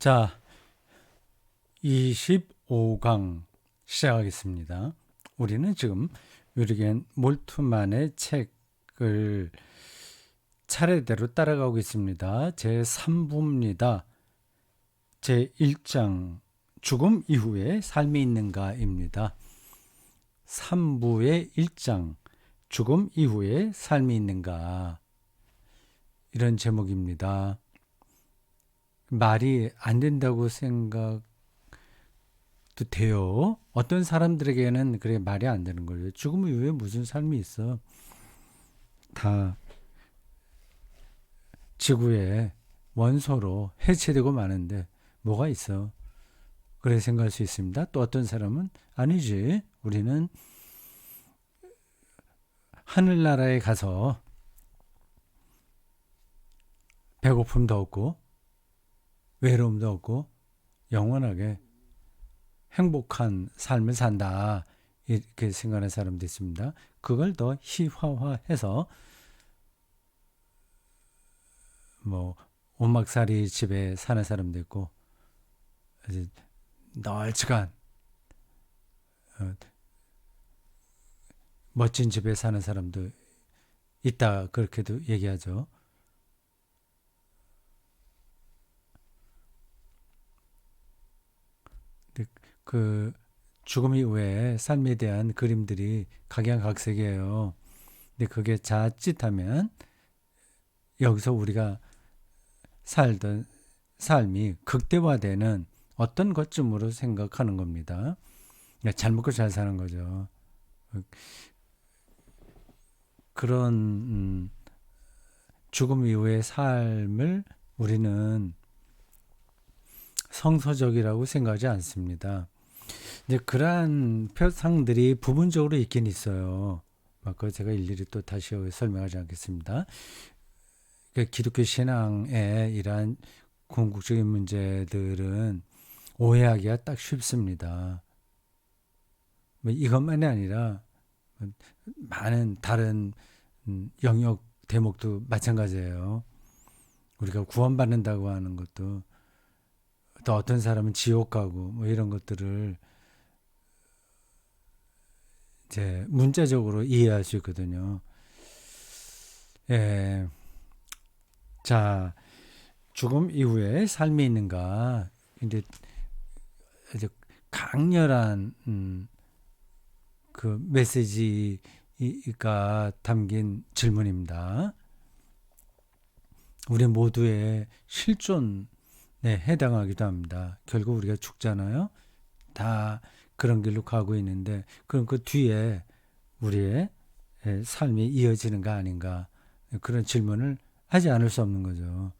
자, 25강 시작하겠습니다. 우리는 지금 유리겐 몰트만의 책을 차례대로 따라가고 있습니다. 제3부입니다. 제1장 죽음 이후에 삶이 있는가입니다. 3부의 1장 죽음 이후에 삶이 있는가, 이런 제목입니다. 말이 안 된다고 생각도 돼요. 어떤 사람들에게는 그래 말이 안 되는 거예요. 죽음 이후에 무슨 삶이 있어? 다 지구의 원소로 해체되고 마는데 뭐가 있어? 그래 생각할 수 있습니다. 또 어떤 사람은 아니지, 우리는 하늘나라에 가서 배고픔도 없고 외로움도 없고 영원하게 행복한 삶을 산다, 이렇게 생각하는 사람도 있습니다. 그걸 더 희화화해서 오막살이 집에 사는 사람도 있고 널찍한 멋진 집에 사는 사람도 있다, 그렇게도 얘기하죠. 그 죽음 이후에 삶에 대한 그림들이 각양각색이에요. 근데 그게 자칫하면 여기서 우리가 살던 삶이 극대화되는 어떤 것쯤으로 생각하는 겁니다. 잘 먹고 잘 사는 거죠. 그런 죽음 이후의 삶을 우리는 성서적이라고 생각하지 않습니다. 이제 그러한 표상들이 부분적으로 있긴 있어요. 그 제가 일일이 또 다시 설명하지 않겠습니다. 기독교 신앙의 이러한 궁극적인 문제들은 오해하기가 딱 쉽습니다. 이것만이 아니라 많은 다른 영역 대목도 마찬가지예요. 우리가 구원받는다고 하는 것도, 또 어떤 사람은 지옥 가고 이런 것들을 이제 문자적으로 이해할 수 있거든요. 예. 자, 죽음 이후에 삶이 있는가? 근데 이제 강렬한 그 메시지가 담긴 질문입니다. 우리 모두의 실존에 해당하기도 합니다. 결국 우리가 죽잖아요. 다 그런 길로 가고 있는데, 그럼 그 뒤에 우리의 삶이 이어지는가 아닌가, 그런 질문을 하지 않을 수 없는 거죠.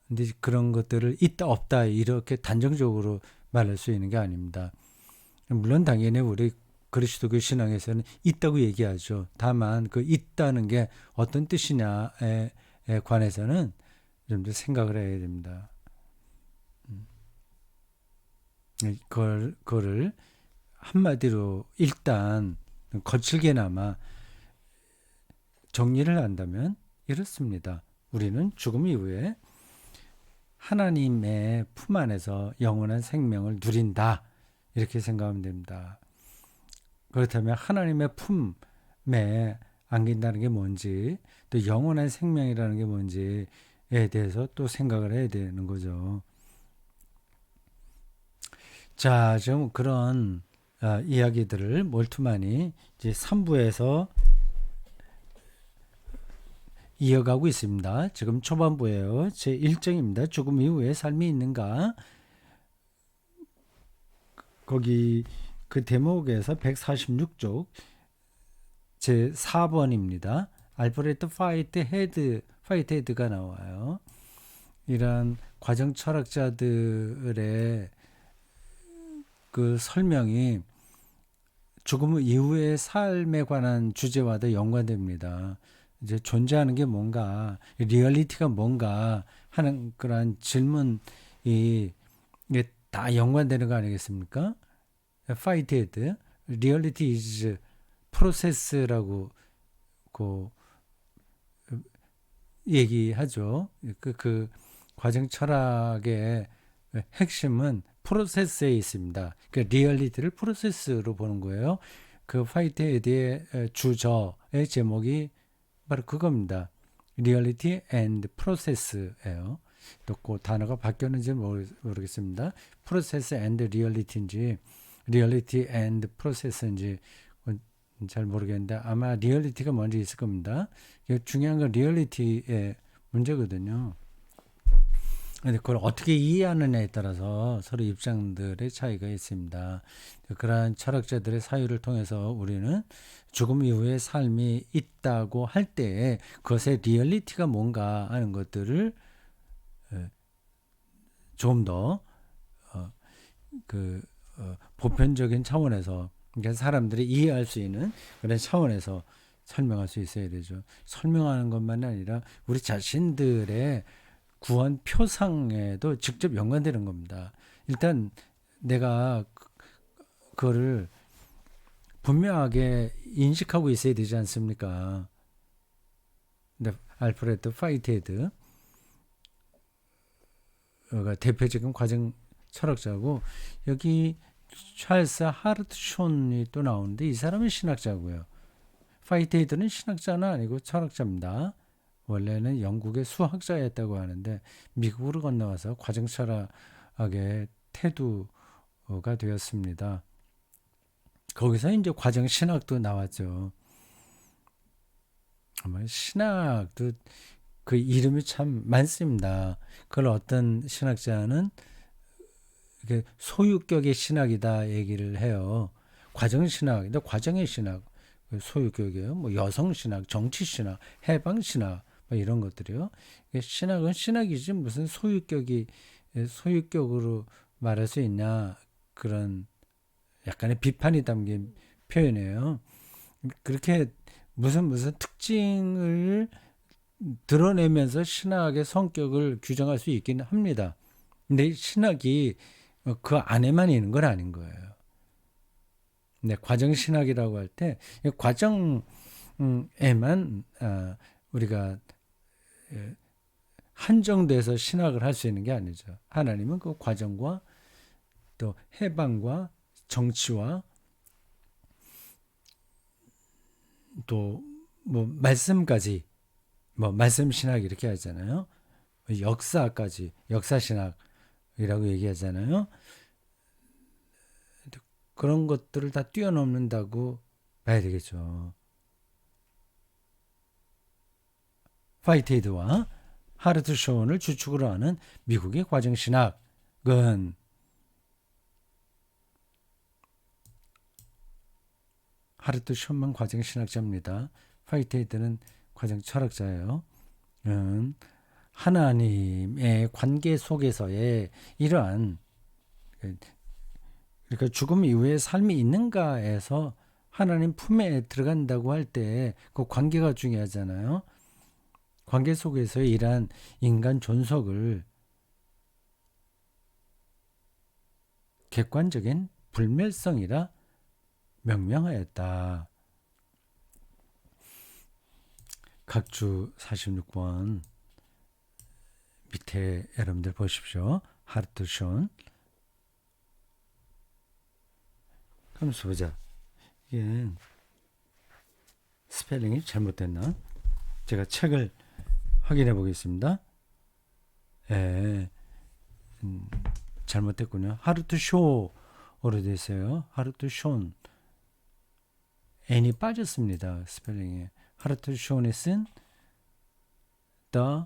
근데 그런 것들을 있다 없다 이렇게 단정적으로 말할 수 있는 게 아닙니다. 물론 당연히 우리 그리스도교 신앙에서는 있다고 얘기하죠. 다만 그 있다는 게 어떤 뜻이냐에 관해서는 좀 더 생각을 해야 됩니다. 그거를 한마디로 일단 거칠게나마 정리를 한다면 이렇습니다. 우리는 죽음 이후에 하나님의 품 안에서 영원한 생명을 누린다, 이렇게 생각하면 됩니다. 그렇다면 하나님의 품에 안긴다는 게 뭔지, 또 영원한 생명이라는 게 뭔지에 대해서 또 생각을 해야 되는 거죠. 자, 지금 그런 이야기들을 몰트만이 이제 3부에서 이어가고 있습니다. 지금 초반부예요. 제 1장입니다. 죽음 이후에 삶이 있는가? 거기 그 대목에서 146쪽 제 4번입니다. 알프레드 파이트헤드가 나와요. 이런 과정 철학자들의 그 설명이 죽음 이후의 삶에 관한 주제와도 연관됩니다. 이제 존재하는 게 뭔가, 리얼리티가 뭔가 하는 그런 질문이 이게 다 연관되는 거 아니겠습니까? 파이트헤드, 리얼리티 is 프로세스라고 그 얘기하죠. 그 과정 철학의 핵심은 프로세스에 있습니다. 그 리얼리티를 프로세스로 보는 거예요. 그 화이트헤드의 주저의 제목이 바로 그겁니다. 리얼리티 앤드 프로세스예요. 또 그 단어가 바뀌었는지 모르겠습니다. 프로세스 앤드 리얼리티인지 리얼리티 앤드 프로세스인지 잘 모르겠는데 아마 리얼리티가 먼저 있을 겁니다. 중요한 건 리얼리티의 문제거든요. 근데 그걸 어떻게 이해하느냐에 따라서 서로 입장들의 차이가 있습니다. 그러한 철학자들의 사유를 통해서 우리는 죽음 이후의 삶이 있다고 할 때 그것의 리얼리티가 뭔가 하는 것들을 좀 더 보편적인 차원에서 그러니까 사람들이 이해할 수 있는 그런 차원에서 설명할 수 있어야 되죠. 설명하는 것만 아니라 우리 자신들의 구원 표상에도 직접 연관되는 겁니다. 일단 내가 그거를 분명하게 인식하고 있어야 되지 않습니까? 알프레드 화이트헤드가 대표적인 과정 철학자고 여기 찰스 하르트숀이 또 나오는데 이 사람은 신학자고요. 화이트헤드는 신학자는 아니고 철학자입니다. 원래는 영국의 수학자였다고 하는데 미국으로 건너와서 과정 철학의 태두가 되었습니다. 거기서 이제 과정 신학도 나왔죠. 신학도 그 이름이 참 많습니다. 그걸 어떤 신학자는 소유격의 신학이다 얘기를 해요. 과정 신학, 근데 과정의 신학, 소유격이에요. 뭐 여성 신학, 정치 신학, 해방 신학, 뭐 이런 것들이요. 신학은 신학이지 무슨 소유격으로 말할 수 있냐 그런 약간의 비판이 담긴 표현이에요. 그렇게 무슨 특징을 드러내면서 신학의 성격을 규정할 수 있기는 합니다. 근데 신학이 그 안에만 있는 건 아닌 거예요. 네, 과정 신학이라고 할 때 과정에만 우리가 한정돼서 신학을 할 수 있는 게 아니죠. 하나님은 그 과정과 또 해방과 정치와 또 뭐 말씀까지 뭐 말씀 신학 이렇게 하잖아요. 역사까지 역사 신학이라고 얘기하잖아요. 그런 것들을 다 뛰어넘는다고 봐야 되겠죠. 화이트헤드와 하르트숀을 주축으로 하는 미국의 과정 신학은 하르트숀만 과정 신학자입니다. 화이트헤드는 과정 철학자예요. 하나님의 관계 속에서의 이러한 그러니까 죽음 이후에 삶이 있는가에서 하나님 품에 들어간다고 할 때 그 관계가 중요하잖아요. 관계 속에서의 이러한 인간 존속을 객관적인 불멸성이라 명명하였다. 각주 46번 밑에 여러분들 보십시오. 하르트숀. 그럼 보자. 이게 스펠링이 잘못됐나? 제가 책을 확인해 보겠습니다. 잘못됐군요. 하르트쇼로 되어 있어요. 하르트숀. N이 빠졌습니다. 스펠링에. 하르트숀이 쓴 The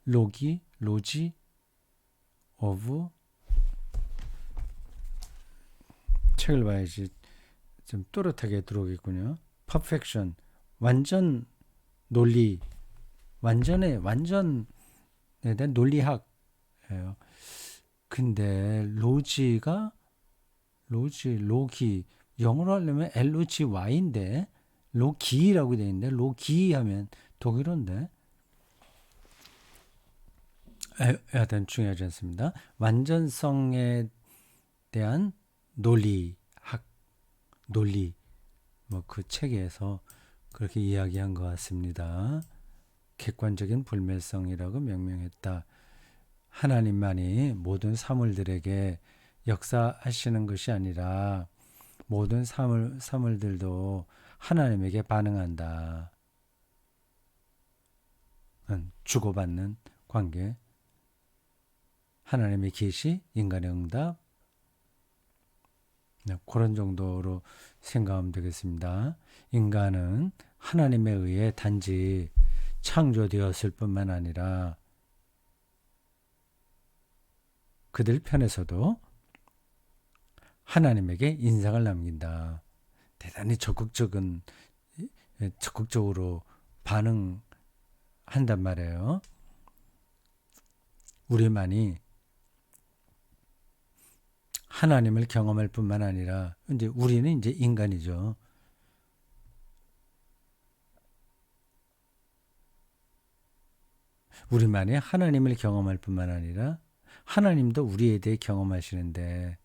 Logi of 책을 봐야지 좀 또렷하게 들어오겠군요. Perfection. 완전 논리. 완전에 대한 논리학이에요. 근데 로기 영어로 하려면 LOGY인데 로기라고 되어 있는데 로기 하면 독일어인데 하여튼 중요하지 않습니다. 완전성에 대한 논리 뭐 그 책에서 그렇게 이야기한 것 같습니다. 객관적인 불멸성이라고 명명했다. 하나님만이 모든 사물들에게 역사하시는 것이 아니라 모든 사물들도 하나님에게 반응한다. 주고받는 관계. 하나님의 계시, 인간의 응답. 네, 그런 정도로 생각하면 되겠습니다. 인간은 하나님에 의해 단지 창조되었을 뿐만 아니라 그들 편에서도 하나님에게 인상을 남긴다. 대단히 적극적으로 반응한단 말이에요. 우리만이 하나님을 경험할 뿐만 아니라 이제 우리는 이제 인간이죠. 우리만이 하나님을 경험할 뿐만 아니라 하나님도 우리에 대해 경험하시는데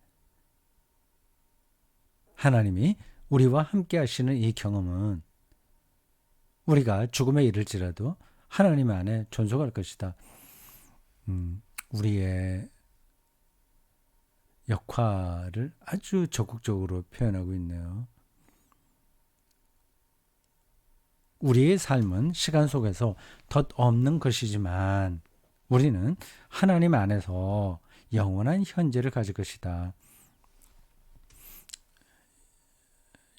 하나님이 우리와 함께 하시는 이 경험은 우리가 죽음에 이를지라도 하나님 안에 존속할 것이다. 우리의 역할을 아주 적극적으로 표현하고 있네요. 우리의 삶은 시간 속에서 덧없는 것이지만 우리는 하나님 안에서 영원한 현재를 가질 것이다.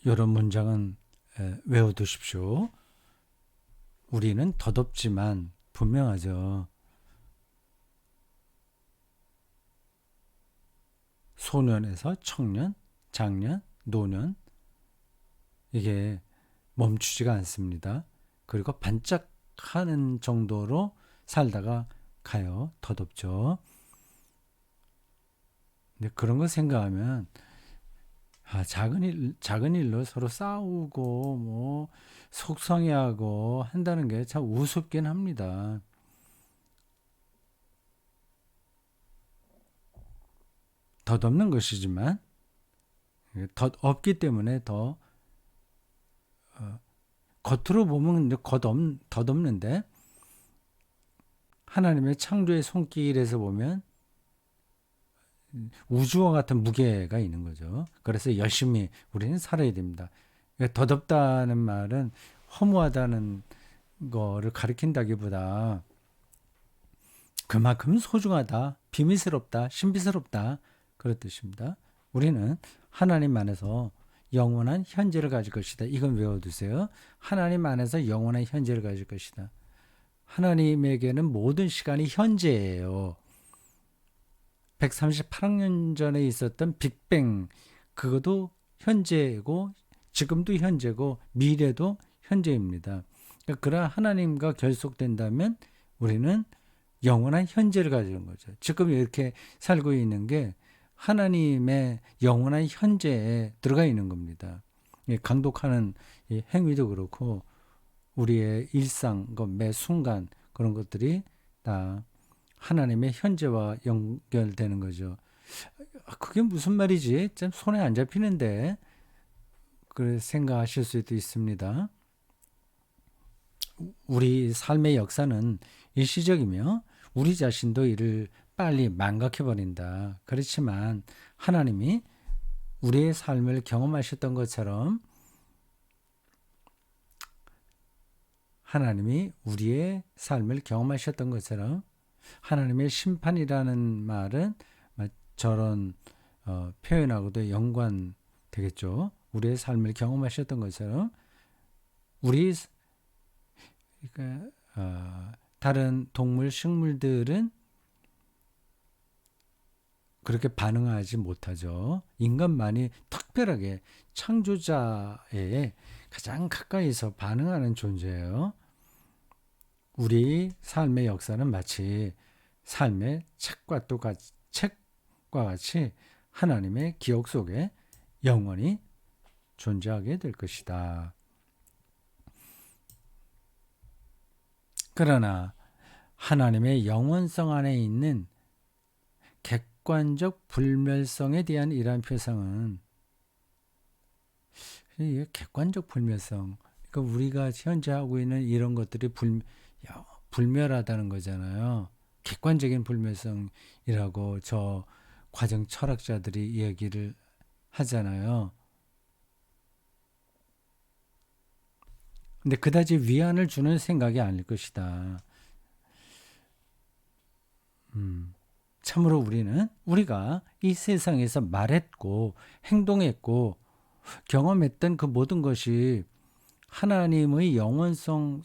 이런 문장은 외워두십시오. 우리는 덧없지만 분명하죠. 소년에서 청년, 장년, 노년 이게 멈추지가 않습니다. 그리고 반짝하는 정도로 살다가 가요. 덧없죠. 근데 그런 거 생각하면 작은 일로 서로 싸우고 뭐 속상해하고 한다는 게 참 우습긴 합니다. 덧없는 것이지만 덧없기 때문에 더 겉으로 보면 덧없는데 하나님의 창조의 손길에서 보면 우주와 같은 무게가 있는 거죠. 그래서 열심히 우리는 살아야 됩니다. 덧없다는 말은 허무하다는 거를 가리킨다기보다 그만큼 소중하다, 비밀스럽다, 신비스럽다 그런 뜻입니다. 우리는 하나님 안에서 영원한 현재를 가질 것이다. 이건 외워두세요. 하나님 안에서 영원한 현재를 가질 것이다. 하나님에게는 모든 시간이 현재예요. 138억 년 전에 있었던 빅뱅 그것도 현재고 지금도 현재고 미래도 현재입니다. 그러니까 그런 하나님과 결속된다면 우리는 영원한 현재를 가지는 거죠. 지금 이렇게 살고 있는 게 하나님의 영원한 현재에 들어가 있는 겁니다. 강독하는 행위도 그렇고 우리의 일상, 매 순간 그런 것들이 다 하나님의 현재와 연결되는 거죠. 그게 무슨 말이지? 참 손에 안 잡히는데 그렇게 생각하실 수도 있습니다. 우리 삶의 역사는 일시적이며 우리 자신도 이를 빨리 망각해버린다. 그렇지만 하나님이 우리의 삶을 경험하셨던 것처럼 하나님의 심판이라는 말은 저런 표현하고도 연관되겠죠. 우리의 삶을 경험하셨던 것처럼 그러니까 다른 동물, 식물들은 그렇게 반응하지 못하죠. 인간만이 특별하게 창조자의 가장 가까이서 반응하는 존재예요. 우리 삶의 역사는 마치 삶의 책과 같이 하나님의 기억 속에 영원히 존재하게 될 것이다. 그러나 하나님의 영원성 안에 있는 객관적 불멸성에 대한 이러한 표상은 객관적 불멸성, 그러니까 우리가 현재 하고 있는 이런 것들이 불멸하다는 거잖아요. 객관적인 불멸성이라고 저 과정 철학자들이 이야기를 하잖아요. 근데 그다지 위안을 주는 생각이 아닐 것이다. 참으로 우리가 이 세상에서 말했고 행동했고 경험했던 그 모든 것이 하나님의 영원성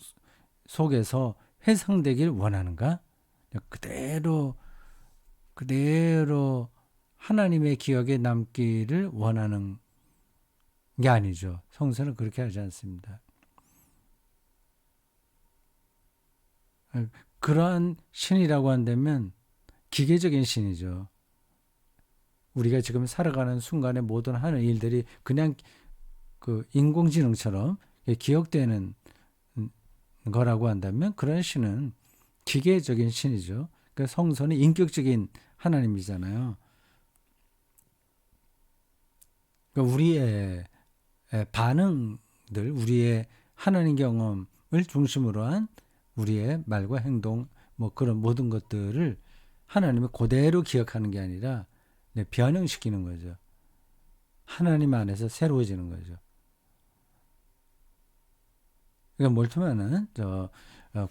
속에서 회상되길 원하는가? 그대로 하나님의 기억에 남기를 원하는 게 아니죠. 성서는 그렇게 하지 않습니다. 그러한 신이라고 한다면 기계적인 신이죠. 우리가 지금 살아가는 순간에 모든 하는 일들이 그냥 그 인공지능처럼 기억되는 거라고 한다면 그런 신은 기계적인 신이죠. 그러니까 성서는 인격적인 하나님이잖아요. 그러니까 우리의 반응들, 우리의 하나님 경험을 중심으로 한 우리의 말과 행동, 뭐 그런 모든 것들을 하나님이 그대로 기억하는 게 아니라 변형시키는 거죠. 하나님 안에서 새로워지는 거죠. 그러니까 몰트만은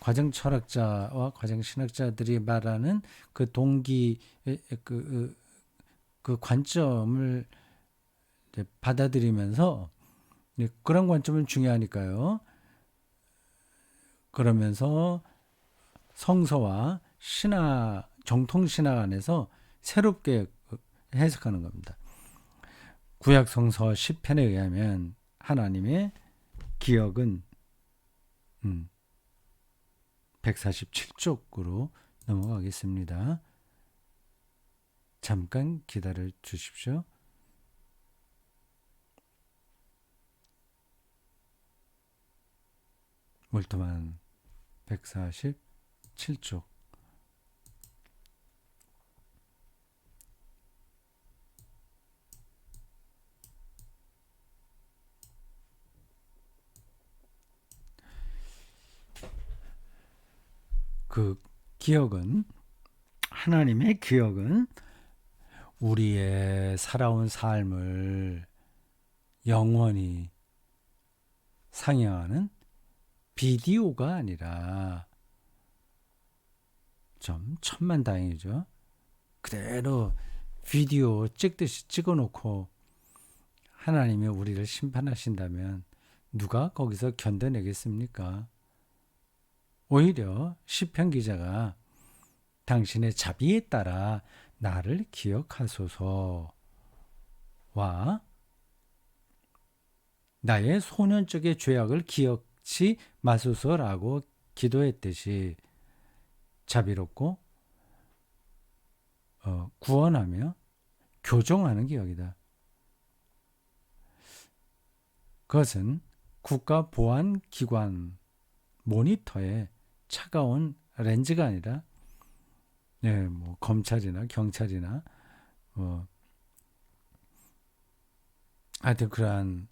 과정 철학자와 과정 신학자들이 말하는 그 동기 그, 그 관점을 받아들이면서 그런 관점은 중요하니까요. 그러면서 성서와 신학 정통 신학 안에서 새롭게 해석하는 겁니다. 구약 성서 시편에 의하면 하나님의 기억은 147쪽으로 넘어가겠습니다. 잠깐 기다려 주십시오. 몰트만 147쪽. 그 기억은 하나님의 기억은 우리의 살아온 삶을 영원히 상영하는 비디오가 아니라 좀 천만다행이죠. 그대로 비디오 찍듯이 찍어놓고 하나님이 우리를 심판하신다면 누가 거기서 견뎌내겠습니까? 오히려 시편 기자가 당신의 자비에 따라 나를 기억하소서와 나의 소년적의 죄악을 기억치 마소서라고 기도했듯이 자비롭고 구원하며 교정하는 기억이다. 그것은 국가보안기관 모니터에 차가운 렌즈가 아니라 뭐 검찰이나 경찰이나 하여튼 그러한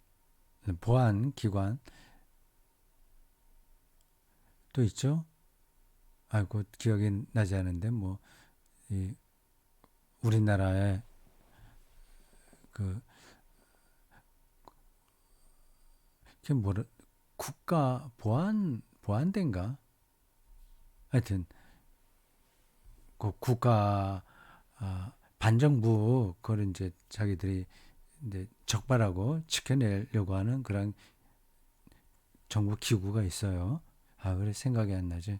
보안기관 또 있죠. 아이고 기억이 나지 않는데 우리나라의 그 뭐라 국가 보안대인가? 하여튼 그 국가 반정부 그걸 이제 자기들이 이제 적발하고 지켜내려고 하는 그런 정부 기구가 있어요. 그래 생각이 안 나지.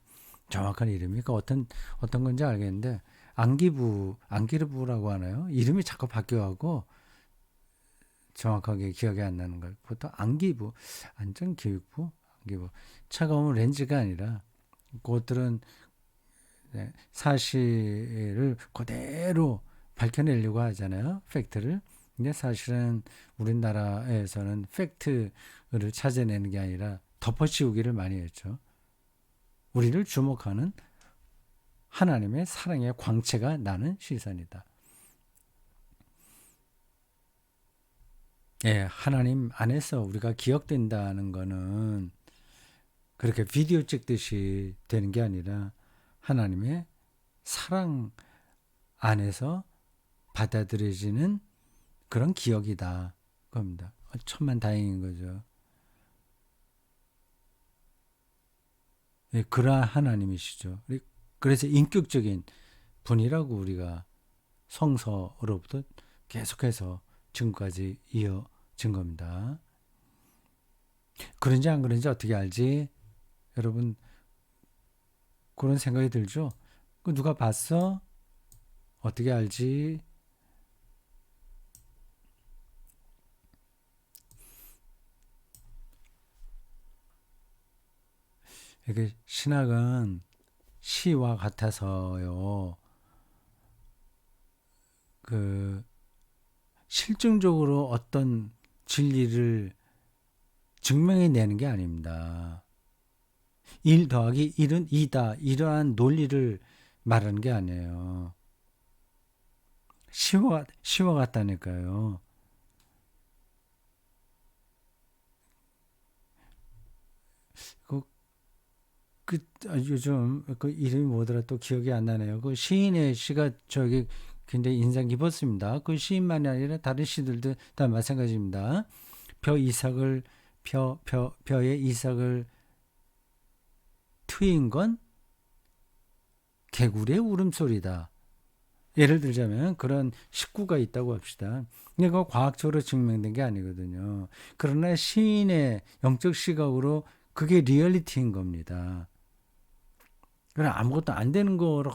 정확한 이름이 어떤 건지 알겠는데 안기부라고 하나요? 이름이 자꾸 바뀌어가고 정확하게 기억이 안 나는 걸. 보통 안기부, 안전교육부, 안기부. 차가운 렌즈가 아니라 그것들은 사실을 그대로 밝혀내려고 하잖아요. 팩트를. 근데 사실은 우리나라에서는 팩트를 찾아내는 게 아니라 덮어씌우기를 많이 했죠. 우리를 주목하는 하나님의 사랑의 광채가 나는 시선이다. 하나님 안에서 우리가 기억된다는 거는 그렇게 비디오 찍듯이 되는 게 아니라 하나님의 사랑 안에서 받아들여지는 그런 기억이다. 겁니다. 천만 다행인 거죠. 예, 그러한 하나님이시죠. 그래서 인격적인 분이라고 우리가 성서로부터 계속해서 지금까지 이어진 겁니다. 그런지 안 그런지 어떻게 알지? 여러분 그런 생각이 들죠? 그 누가 봤어? 어떻게 알지? 이게 신학은 시와 같아서요. 그 실증적으로 어떤 진리를 증명해내는 게 아닙니다. 1 더하기 1은 2다. 이러한 논리를 말하는 게 아니에요. 시와 같다니까요. 그, 요즘 그 이름이 뭐더라 또 기억이 안 나네요. 그 시인의 시가 저기 굉장히 인상 깊었습니다. 그 시인만이 아니라 다른 시들도 다 마찬가지입니다. 벼의 이삭을 트인 건 개구리의 울음소리다. 예를 들자면 그런 식구가 있다고 합시다. 근데 그거 과학적으로 증명된 게 아니거든요. 그러나 시인의 영적 시각으로 그게 리얼리티인 겁니다. 그러나 아무것도 안 되는 거로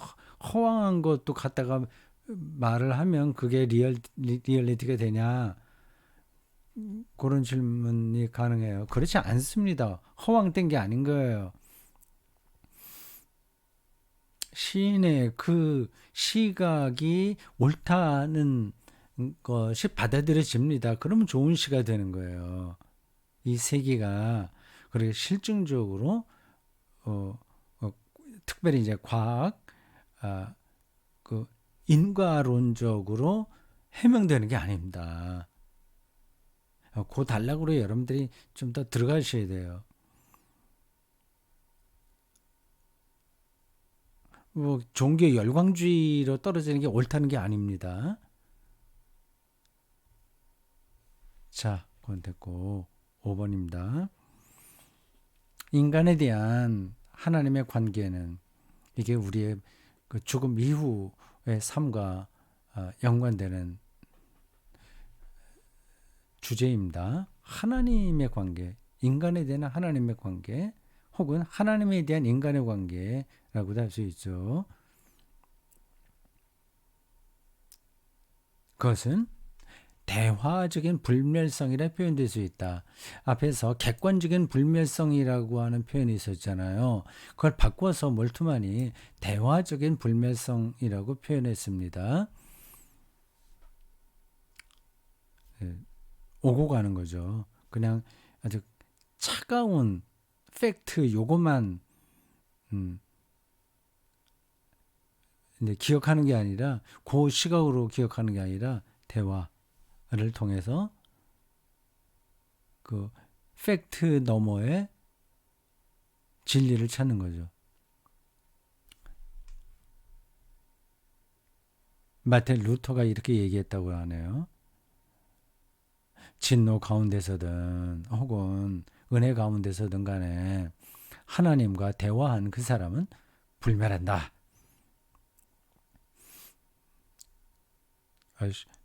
허황한 것도 갖다가 말을 하면 그게 리얼리티가 되냐? 그런 질문이 가능해요. 그렇지 않습니다. 허황된 게 아닌 거예요. 시인의 그 시각이 옳다는 것이 받아들여집니다. 그러면 좋은 시가 되는 거예요. 이 세계가 그리고 실증적으로 어, 특별히 이제 과학 그 인과론적으로 해명되는 게 아닙니다. 그 단락으로 여러분들이 좀 더 들어가셔야 돼요. 뭐 종교 열광주의로 떨어지는 게 옳다는 게 아닙니다. 자, 그건 됐고 5번입니다. 인간에 대한 하나님의 관계는 이게 우리의 그 죽음 이후의 삶과 연관되는 주제입니다. 하나님의 관계, 인간에 대한 하나님의 관계, 혹은 하나님에 대한 인간의 관계라고도 할 수 있죠. 그것은 대화적인 불멸성이라 표현될 수 있다. 앞에서 객관적인 불멸성이라고 하는 표현이 있었잖아요. 그걸 바꿔서 몰트만이 대화적인 불멸성이라고 표현했습니다. 오고 가는 거죠. 그냥 아주 차가운 팩트 요것만 이제 기억하는 게 아니라 그 시각으로 기억하는 게 아니라 대화를 통해서 그 팩트 너머의 진리를 찾는 거죠. 마틴 루터가 이렇게 얘기했다고 하네요. 진노 가운데서든 혹은 은혜 가운데서든 간에 하나님과 대화한 그 사람은 불멸한다.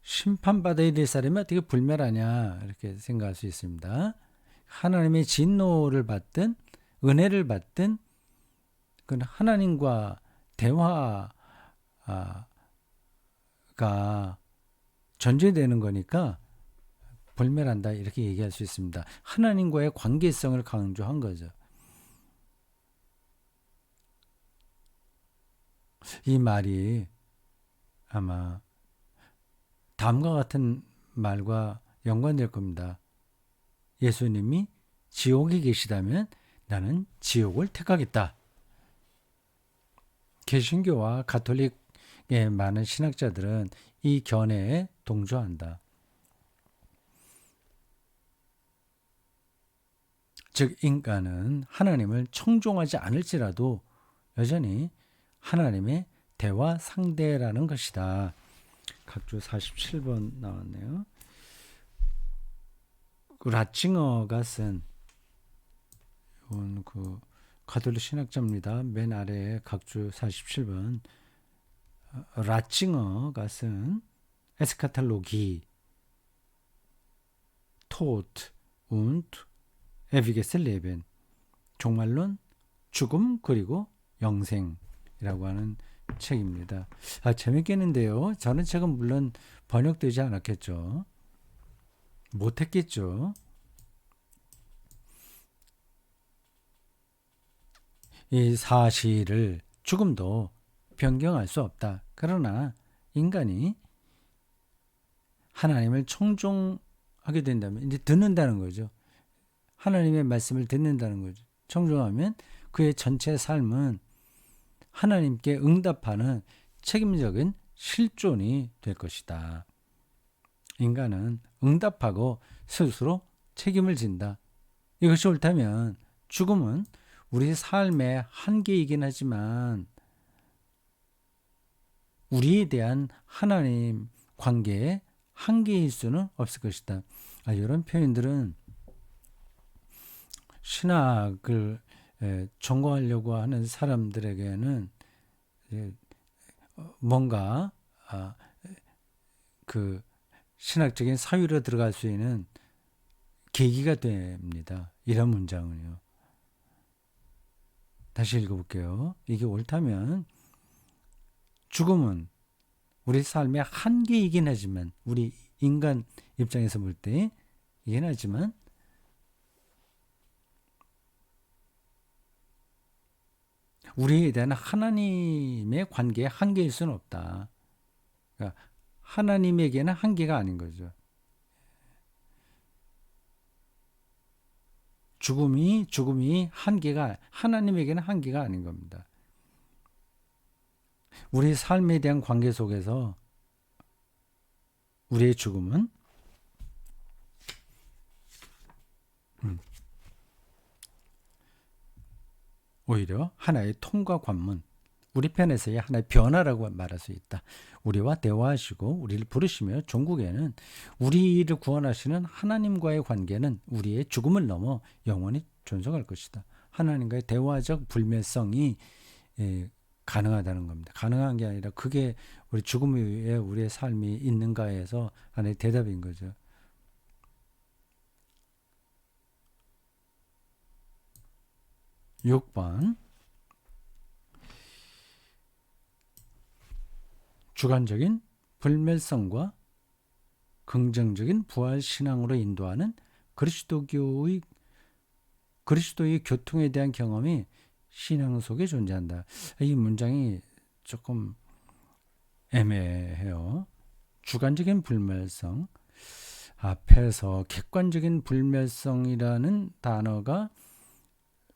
심판받아야 될 사람이 어떻게 불멸하냐 이렇게 생각할 수 있습니다. 하나님의 진노를 받든 은혜를 받든 그 하나님과 대화가 전제되는 거니까 불멸한다 이렇게 얘기할 수 있습니다. 하나님과의 관계성을 강조한 거죠. 이 말이 아마 다음과 같은 말과 연관될 겁니다. 예수님이 지옥에 계시다면 나는 지옥을 택하겠다. 개신교와 가톨릭의 많은 신학자들은 이 견해에 동조한다. 즉 인간은 하나님을 청종하지 않을지라도 여전히 하나님의 대화 상대라는 것이다. 각주 47번 나왔네요. 라칭어가 쓴 이건 가톨릭 신학자입니다. 맨 아래에 각주 47번 라칭어가 쓴 에스카탈로기 Tod und ewiges Leben 종말론, 죽음 그리고 영생이라고 하는 책입니다. 재밌겠는데요. 저는 책은 물론 번역되지 않았겠죠. 못했겠죠. 이 사실을 죽음도 변경할 수 없다. 그러나 인간이 하나님을 청종하게 된다면 이제 듣는다는 거죠. 하나님의 말씀을 듣는다는 거죠. 청종하면 그의 전체 삶은 하나님께 응답하는 책임적인 실존이 될 것이다. 인간은 응답하고 스스로 책임을 진다. 이것이 옳다면 죽음은 우리 삶의 한계이긴 하지만 우리에 대한 하나님 관계의 한계일 수는 없을 것이다. 이런 표현들은 신학을 전공하려고 하는 사람들에게는 뭔가 그 신학적인 사유로 들어갈 수 있는 계기가 됩니다. 이런 문장은요. 다시 읽어볼게요. 이게 옳다면 죽음은 우리 삶의 한계이긴 하지만 우리 인간 입장에서 볼 때 이긴 하지만 우리에 대한 하나님의 관계의 한계일 수는 없다. 그러니까 하나님에게는 한계가 아닌 거죠. 죽음이 한계가 하나님에게는 한계가 아닌 겁니다. 우리 삶에 대한 관계 속에서 우리의 죽음은 오히려 하나의 통과 관문, 우리 편에서의 하나의 변화라고 말할 수 있다. 우리와 대화하시고 우리를 부르시며 종국에는 우리를 구원하시는 하나님과의 관계는 우리의 죽음을 넘어 영원히 존속할 것이다. 하나님과의 대화적 불멸성이 가능하다는 겁니다. 가능한 게 아니라 그게 우리 죽음 이후에 우리의 삶이 있는가에서 하나의 대답인 거죠. (6번) 주관적인 불멸성과 긍정적인 부활신앙으로 인도하는 그리스도의 교통에 대한 경험이 신앙 속에 존재한다. 이 문장이 조금 애매해요. 주관적인 불멸성, 앞에서 객관적인 불멸성이라는 단어가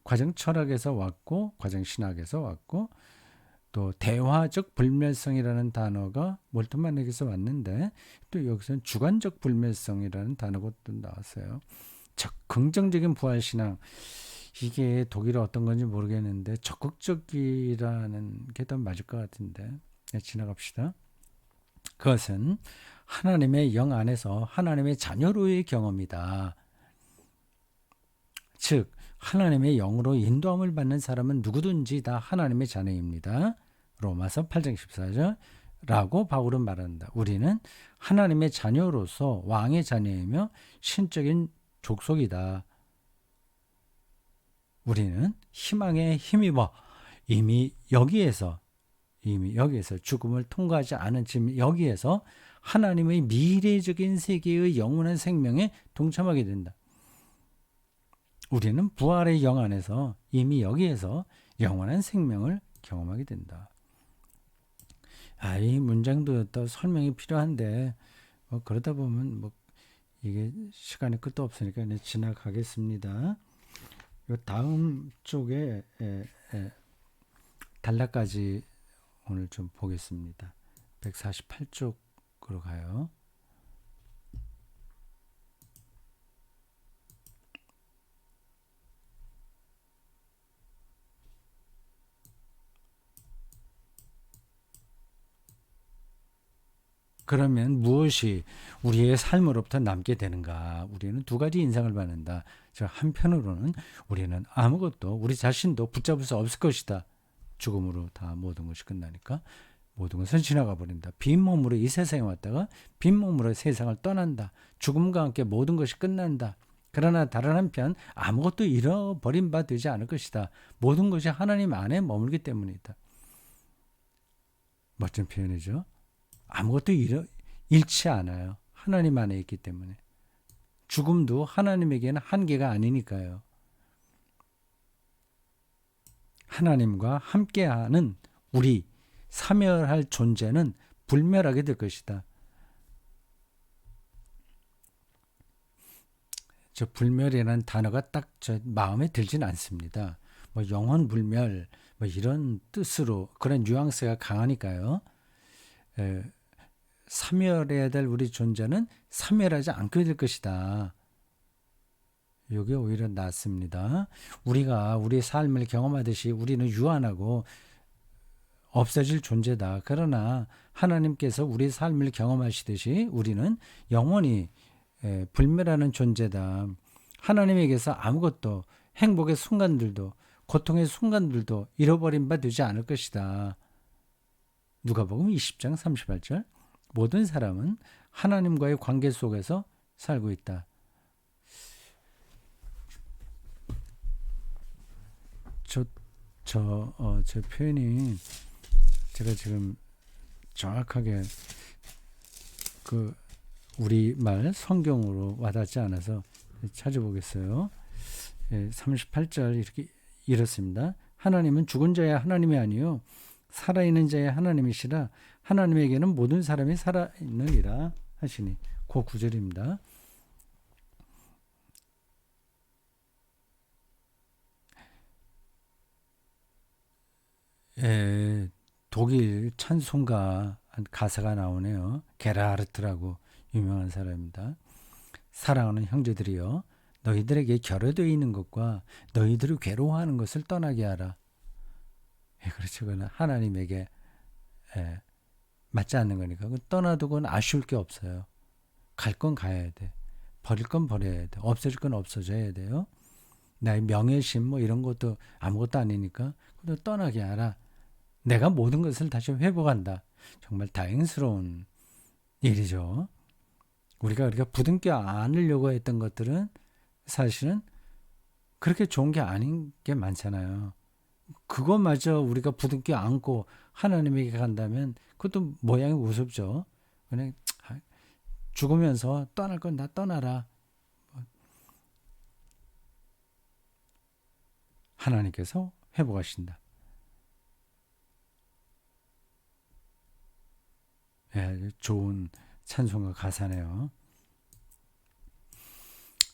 과정 철학에서 왔고 과정 신학에서 왔고 또 대화적 불멸성이라는 단어가 몰트만에게서 왔는데 또 여기서는 주관적 불멸성이라는 단어가 또 나왔어요. 긍정적인 부활신앙, 이게 독일어 어떤 건지 모르겠는데 적극적이라는 게 더 맞을 것 같은데 지나갑시다. 그것은 하나님의 영 안에서 하나님의 자녀로의 경험이다. 즉 하나님의 영으로 인도함을 받는 사람은 누구든지 다 하나님의 자녀입니다. 로마서 8장 14절 라고 바울은 말한다. 우리는 하나님의 자녀로서 왕의 자녀이며 신적인 족속이다. 우리는 희망에 힘입어 이미 여기에서 죽음을 통과하지 않은 지금 여기에서 하나님의 미래적인 세계의 영원한 생명에 동참하게 된다. 우리는 부활의 영 안에서 이미 여기에서 영원한 생명을 경험하게 된다. 이 문장도 또 설명이 필요한데 그러다 보면 이게 시간이 끝도 없으니까 지나가겠습니다. 요 다음 쪽에 단락까지 오늘 좀 보겠습니다. 148쪽으로 가요. 그러면 무엇이 우리의 삶으로부터 남게 되는가? 우리는 두 가지 인상을 받는다. 즉 한편으로는 우리는 아무것도 우리 자신도 붙잡을 수 없을 것이다. 죽음으로 다 모든 것이 끝나니까 모든 것은 지나가 버린다. 빈 몸으로 이 세상에 왔다가 빈 몸으로 세상을 떠난다. 죽음과 함께 모든 것이 끝난다. 그러나 다른 한편 아무것도 잃어버린 바 되지 않을 것이다. 모든 것이 하나님 안에 머물기 때문이다. 멋진 표현이죠. 아무것도 잃지 않아요. 하나님 안에 있기 때문에. 죽음도 하나님에게는 한계가 아니니까요. 하나님과 함께하는 우리 사멸할 존재는 불멸하게 될 것이다. 저 불멸이라는 단어가 딱 저 마음에 들진 않습니다. 뭐 영원 불멸 뭐 이런 뜻으로 그런 뉘앙스가 강하니까요. 사멸해야 될 우리 존재는 사멸하지 않게 될 것이다. 이게 오히려 낫습니다. 우리가 우리의 삶을 경험하듯이 우리는 유한하고 없어질 존재다. 그러나 하나님께서 우리의 삶을 경험하시듯이 우리는 영원히 불멸하는 존재다. 하나님에게서 아무것도 행복의 순간들도 고통의 순간들도 잃어버린 바 되지 않을 것이다. 누가복음 20장 38절 모든 사람은 하나님과의 관계 속에서 살고 있다. 제 표현이 제가 지금 정확하게 그 우리말 성경으로 와닿지 않아서 찾아보겠어요. 38절 이렇습니다. 하나님은 죽은 자의 하나님이 아니요 살아있는 자의 하나님이시라. 하나님에게는 모든 사람이 살아있느니라 하시니 그 구절입니다. 독일 찬송가 가사가 나오네요. 게라르트라고 유명한 사람입니다. 사랑하는 형제들이여 너희들에게 결여되어 있는 것과 너희들이 괴로워하는 것을 떠나게 하라. 그렇죠. 그건 하나님에게 맞지 않는 거니까 떠나두고는 아쉬울 게 없어요. 갈 건 가야 돼. 버릴 건 버려야 돼. 없어질 건 없어져야 돼요. 나의 명예심 뭐 이런 것도 아무것도 아니니까 그것도 떠나게 하라. 내가 모든 것을 다시 회복한다. 정말 다행스러운 일이죠. 우리가 부둥켜 안으려고 했던 것들은 사실은 그렇게 좋은 게 아닌 게 많잖아요. 그것마저 우리가 부둥켜 안고 하나님에게 간다면 그것도 모양이 우습죠. 그냥 죽으면서 떠날 건 다 떠나라. 하나님께서 회복하신다. 좋은 찬송가 가사네요.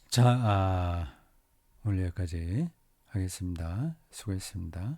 자, 오늘 여기까지 하겠습니다. 수고했습니다.